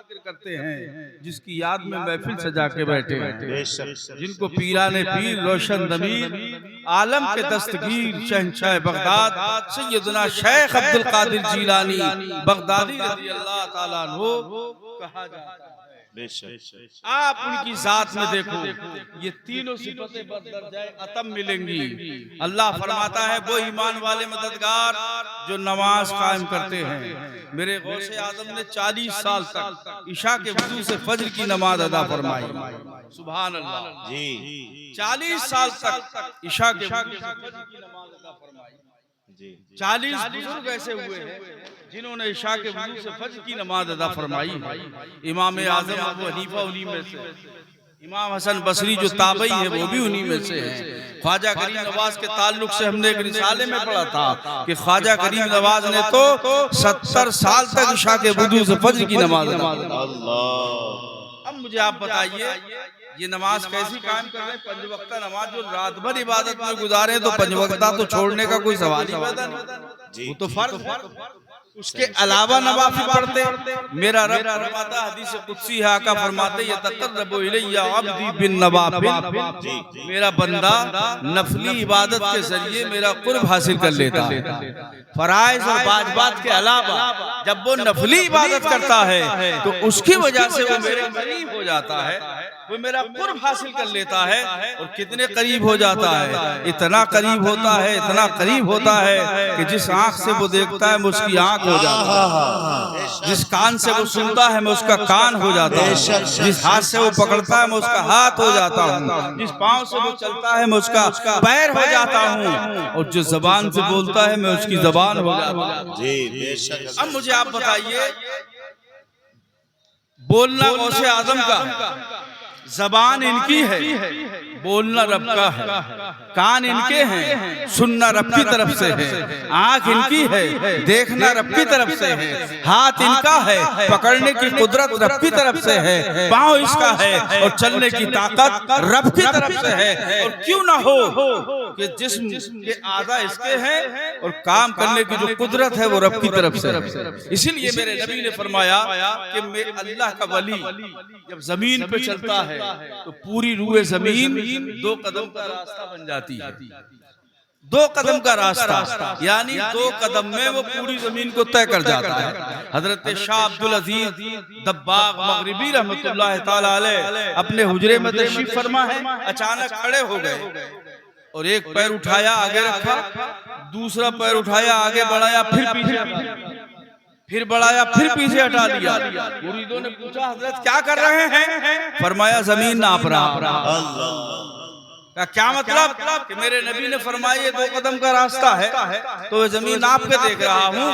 जिक्र करते हैं जिसकी याद में महफिल सजा के बैठे हैं, जिनको पीराने पीर रोशन दमीर आलम के दस्तगीर शहंशाह बगदाद सैयदना शेख अब्दुल कादिर जीलानी बगदादी रज़ियल्लाहु ताला अन्हु कहा जाता है। आप उनकी जात में देखो, ये तीनों सिफतें बददर्जाए अतम मिलेंगी। अल्लाह फरमाता है वो ईमान वाले मददगार जो नमाज कायम करते हैं। मेरे गौसे आदम ने 40 साल तक इशा के वजू से फज्र की नमाज अदा फरमाई। सुभान अल्लाह जी। 40 साल तक इशा के वजू से फज्र की नमाज अदा फरमाई। 40 बुजुर्ग ऐसे हुए हैं जिन्होंने इशा के वजू से फज्र की नमाज अदा फरमाई। इमाम आजम अबू हनीफा उन्हीं में से, इमाम हसन बसरी जो ताबई है वो भी उन्हीं में से है। ख्वाजा करीम नवाज के ताल्लुक से हमने एक रिसाले में पढ़ा था कि ख्वाजा करीम नवाज ने तो 70 साल तक इशा के वजू से फज्र की नमाज अदा। अब मुझे आप बताइए ये नमाज कैसी कायम कर रहे हैं? 5 वक्ता नमाज जो रात भर इबादत में गुजारे तो 5 वक्ता तो छोड़ने का कोई सवाल ही पैदा नहीं, वो तो फर्ज है। उसके अलावा नवाफिल पढ़ते। मेरा रब फरमाता हदीस कुदसी है, आका फरमाते यतक़र्रबु इलैया अब्दी बिन नवाफिल, मेरा बंदा नफली इबादत के जरिए मेरा कुर्ब हासिल कर लेता है। फराइज और वाजिबात के अलावा जब वो नफली इबादत करता है तो उसकी वजह से वो मेरे करीब हो जाता है, वो मेरा कुर्ब हासिल कर लेता है। और कितने करीब हो जाता है? इतना करीब होता है, इतना करीब होता है कि जिस आंख से वो देखता है मैं उसकी आंख हो जाता है, जिस कान से वो सुनता है मैं उसका कान हो जाता है, जिस हाथ से वो पकड़ता है मैं उसका हाथ हो जाता हूँ, जिस पाँव से वो चलता है मैं उसका पैर हो जाता हूँ, और जो जबान से बोलता है मैं उसकी जबान हो जाता हूँ। अब मुझे आप बताइए, बोलना गौसे आजम का, जबान इनकी है, बोलना रब का है, कान इनके हैं, सुनना रब की तरफ से है, आंख इनकी है, देखना रब की तरफ से है, हाथ इनका है, पकड़ने की कुदरत रब की तरफ से है, पाँव इसका है और चलने की ताकत रब की तरफ से है। और क्यों ना हो कि जिस्म के आधा इसके हैं और काम करने की जो कुदरत है वो रब की तरफ से है। इसीलिए मेरे नबी ने फरमाया कि अल्लाह का वली जब जमीन पे चलता है तो पूरी रूए जमीन 2 कदम का रास्ता बन जाती है। 2 कदम का रास्ता यानी 2 कदम में वो पूरी जमीन को तय कर जाता है। हजरत शाह अब्दुल अजीज दब्बाग मगरिबी रहमतुल्लाह ताला अलैह अपने हुजरे में तशरीफ फरमा है, अचानक खड़े हो गए और एक पैर उठाया आगे रखा, दूसरा पैर उठाया आगे बढ़ाया, फिर पीछे फिर बढ़ाया, फिर पीछे हटा लिया। मुरीदों ने पूछा हजरत क्या कर रहे हैं? फरमाया जमीन नाप रहा। क्या मतलब? कि मेरे नबी ने फरमाया ये 2 कदम का रास्ता है तो जमीन नाप के देख रहा हूँ।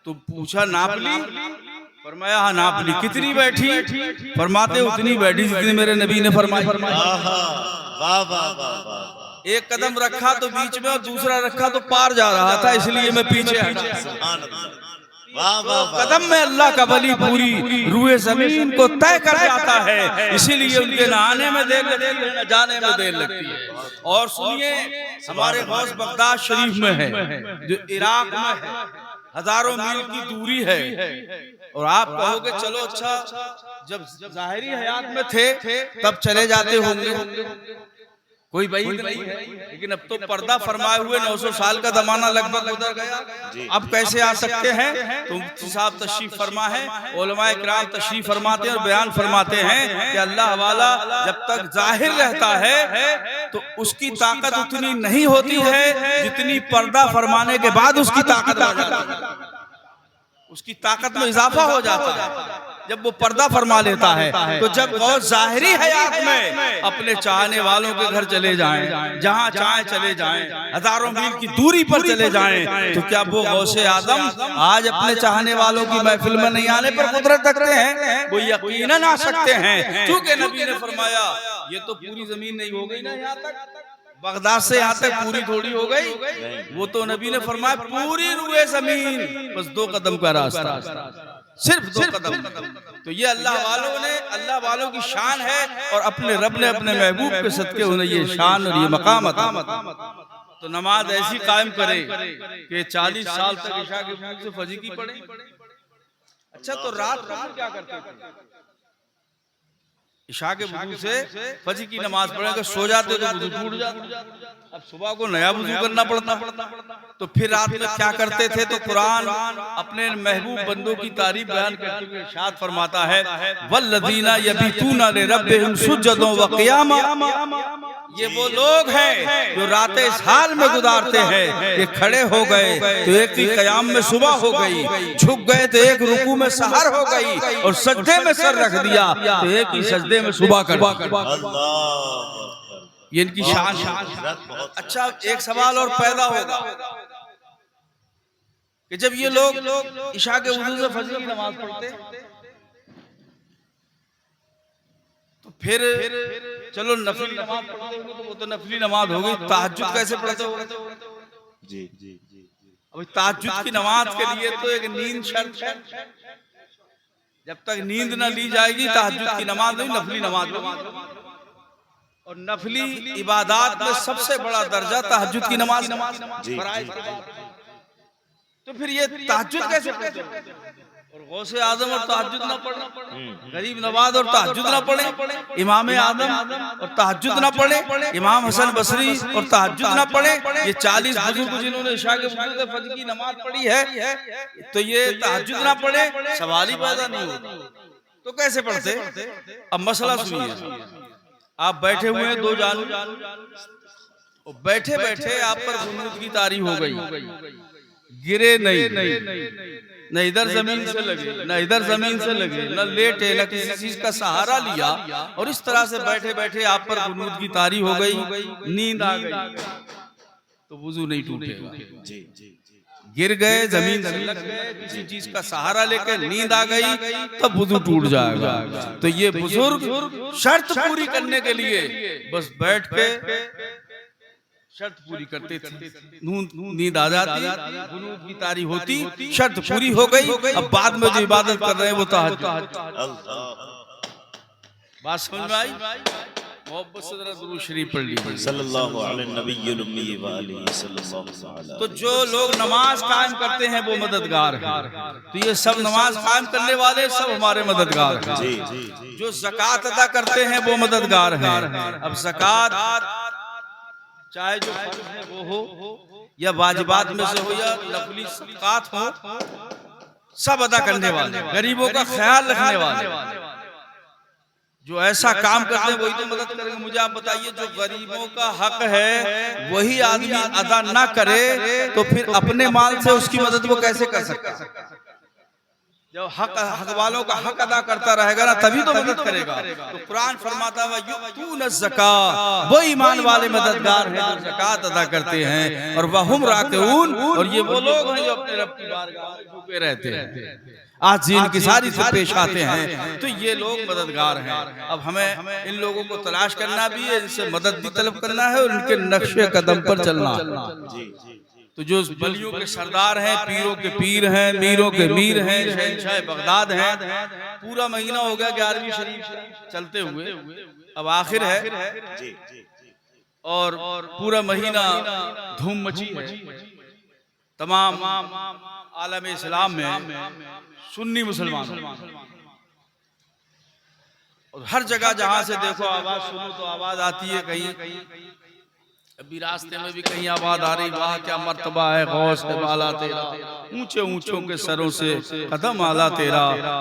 तो पूछा नाप ली? फरमाया हाँ नाप ली। कितनी बैठी? फरमाते उतनी बैठी जितनी मेरे नबी ने फरमाया। एक कदम रखा तो बीच में और दूसरा रखा तो पार जा रहा था, इसलिए मैं पीछे हटा। कदम में अल्लाह का वली पूरी रूए जमीन को तय कर जाता है, इसीलिए उनके न आने में देर लगती है न जाने में देर लगती है। और सुनिए, हमारे गौस बगदाद शरीफ में है जो इराक में है, हजारों मील की दूरी है। और आप कहोगे चलो अच्छा, जब जाहिरी हयात में थे तब चले जाते होंगे, कोई बात नहीं है, लेकिन अब तो पर्दा फरमाए हुए 900 साल का जमाना लगभग गुजर गया, अब कैसे आ सकते हैं? तो मुफ्ती साहब तशरीफ फरमा है, उलमाए किराम तशरीफ फरमाते हैं और बयान फरमाते हैं कि अल्लाह वाला जब तक जाहिर रहता है तो उसकी ताकत उतनी नहीं होती है जितनी पर्दा फरमाने के बाद उसकी ताकत आ जाती है, उसकी ताकत में इजाफा हो जाता है जब वो पर्दा फरमा लेता है। तो जब गौस जाहिरी हयात में अपने चाहने वालों के घर चले जाएं, जहां चाहे चले जाएं, हजारों मील की दूरी पर चले जाएं, तो क्या वो गौसे आदम आज अपने चाहने वालों की महफिल में नहीं आने पर कुदरत रखते हैं? वो यकीनन आ सकते हैं, क्योंकि नबी ने फरमाया ये तो पूरी जमीन नहीं हो गई ना, यहाँ तक बगदाद से यहाँ तक पूरी थोड़ी हो गई, वो तो नबी ने फरमाया पूरी रूए जमीन, बस 2 कदम का रास्ता, सिर्फ 2 कदम। तो ये अल्लाह वालों ने, अल्लाह वालों की शान है और अपने रब ने अपने महबूब के सदके उन्हें ये शान और ये मकाम अता। तो नमाज ऐसी कायम करे कि 40 साल तक इशा के वक्त से फजर की पढ़े। अच्छा तो रात को क्या करते थे? इशा के वुजू से फजर की नमाज पढ़कर सो जाते तो वुजू टूट जाता। अब सुबह को नया वुजू करना पड़ता। तो फिर रात में क्या करते थे? तो कुरान अपने महबूब बंदों की तारीफ बयान करते हुए इरशाद फरमाता है, वल्लज़ीना यबीतूना लिरब्बिहिम सुज्जदन व क़ियामा। ये वो लोग हैं जो रातें इस हाल में गुजारते हैं कि खड़े हो गए तो एक की क़याम में सुबह हो गई, झुक गए तो एक रुकू में सहर हो गई, और सजदे में सर रख दिया तो एक ही सजदे में सुबह कर दी। ये इनकी शान। अच्छा एक सवाल और पैदा होगा कि जब ये लोग इशा के वुजू से फजर की नमाज पढ़ते तो फिर चलो नफली नमाज पढ़ते होंगे तो वो तो नफली नमाज हो गई, तहज्जुद कैसे पढ़ते होंगे? जी जी जी। अभी तहज्जुद की नमाज के लिए तो एक नींद शर्त है। जब तक नींद ना ली जाएगी तहज्जुद की नमाज नहीं, नफली नमाज। और नफली इबादत में सबसे बड़ा दर्जा तहज्जुद की नमाज। तो फिर ये तहज्जुद कैसे पढ़ते? और गौसे आजम और तहज्जुद ना पढ़े, गरीब नवाज और तहज्जुद ना पढ़े, इमाम आदम और तहज्जुद ना पढ़े, इमाम हसन बसरी और तहज्जुद ना पढ़े, ये 40 बुजुर्ग जिन्होंने इशा के वुजू से फजर की नमाज पढ़ी है तो ये तहज्जुद ना पढ़े, सवाल ही पैदा नहीं होता। तो कैसे पढ़ते? अब मसला सुनिए। आप बैठे हुए हैं दो जानू, बैठे बैठे आप पर कुनूत की तारी हो गई, गिरे नहीं, न इधर जमीन से लगे न इधर जमीन से लगे, न लेटे न किसी चीज का सहारा लिया, और इस तरह से बैठे बैठे आप पर कुनूत की तारी हो गई, नींद आ गई, तो वुजू नहीं टूटेगा। गिर गए, जमीन से लग गए, किसी चीज का सहारा लेकर नींद आ गई, तब वुजू टूट जाएगा। तो ये बुजुर्ग शर्त पूरी करने के लिए बस बैठ के शर्त पूरी करते थे, नींद आ जाती, कुनूत की तारी होती, शर्त पूरी हो गई। अब बाद में जो इबादत कर रहे हैं वो तहज्जुद। बात समझ में आई? मोहब्बत से जरा दुरूद शरीफ पढ़ लीजिए सल्लल्लाहु अलैहि नबिय्युल उम्मी व आलिहि सल्लल्लाहु अलैहि। तो जो लोग नमाज कायम करते हैं वो मददगार हैं। तो ये सब नमाज कायम करने वाले सब हमारे मददगार हैं। जो ज़कात अदा करते हैं वो मददगार हैं। अब ज़कात चाहे जो फर्ज है वो हो या वाजिबात में से हो या नफली ज़कात हो, सब अदा करने वाले, गरीबों का ख्याल रखने वाले, जो ऐसा काम करते हैं वही तो मदद करेंगे। मुझे आप बताइए, जो गरीबों का हक है वही आदमी अदा ना करे तो फिर अपने माल से उसकी मदद वो कैसे कर सकता है? जब हक वालों का हक अदा करता रहेगा ना तभी तो मदद करेगा। तो कुरान फरमाता है युतून ज़कात, वो ईमान वाले मददगार हैं जो ज़कात अदा करते हैं, और वहुम राकिऊन, और ये वो लोग हैं जो अपने रब की बारगाह में झुके रहते हैं, आज इनकी सारी से पेश आते हैं। तो ये लोग मददगार हैं। अब हमें इन लोगों को तलाश करना भी है, इनसे मदद भी तलब करना है और इनके नक्शे कदम पर चलना। तो जो बलियों के सरदार हैं, पीरों के पीर हैं, मीरों के मीर हैं, शहंशाह बगदाद हैं, पूरा महीना हो गया 11वीं शरीफ चलते हुए, अब आखिर है और पूरा महीना धूम मची है तमाम आलम इस्लाम में, सुन्नी मुसलमान, और हर जगह जहां से देखो आवाज सुनो तो आवाज आती है, कहीं अभी रास्ते में भी कहीं आवाज आ रही, वाह क्या मर्तबा है गौस है बाला तेरा, ऊंचे ऊंचों के सरों से कदम आला तेरा।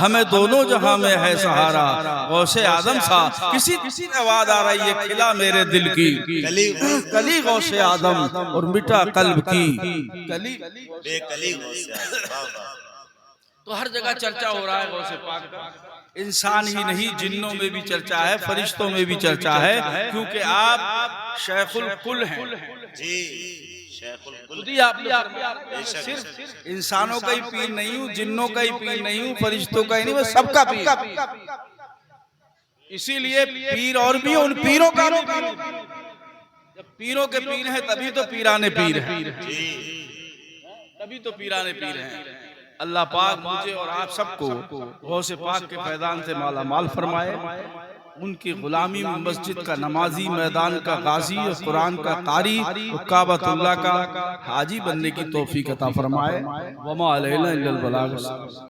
हमें दोनों जहां में है सहारा, गौसे आदम सा किसी किसी आवाज आ रही है, खिला मेरे दिल की कली गौसे आदम और मिटा कल्ब की कली बेकली गौसे आदम। तो हर जगह चर्चा हो रहा है गौसे पाक का, इंसान ही नहीं जिन्नों में भी चर्चा है, फरिश्तों में भी चर्चा है, क्योंकि आप शेखुल कुल हैं जी, शेखुल कुल। सिर्फ इंसानों का ही पीर नहीं हूँ, जिन्नों का ही पीर नहीं हूँ, फरिश्तों का ही नहीं, मैं सबका पीर। इसीलिए पीर और भी उन पीरों का भी पीर। जब पीरों के पीर हैं तभी तो पीराने पीर हैं, तभी तो पीराने पीर हैं। अल्लाह पाक मुझे और आप सबको गौसे पाक के फैज़ान से माला माल फरमाए। उनकी गुलामी में मस्जिद का नमाजी, मैदान का गाजी और कुरान का कारी और काबतुल्लाह का हाजी बनने की तौफीक अता फरमाए। वमा अलैना इल्लल बलाग।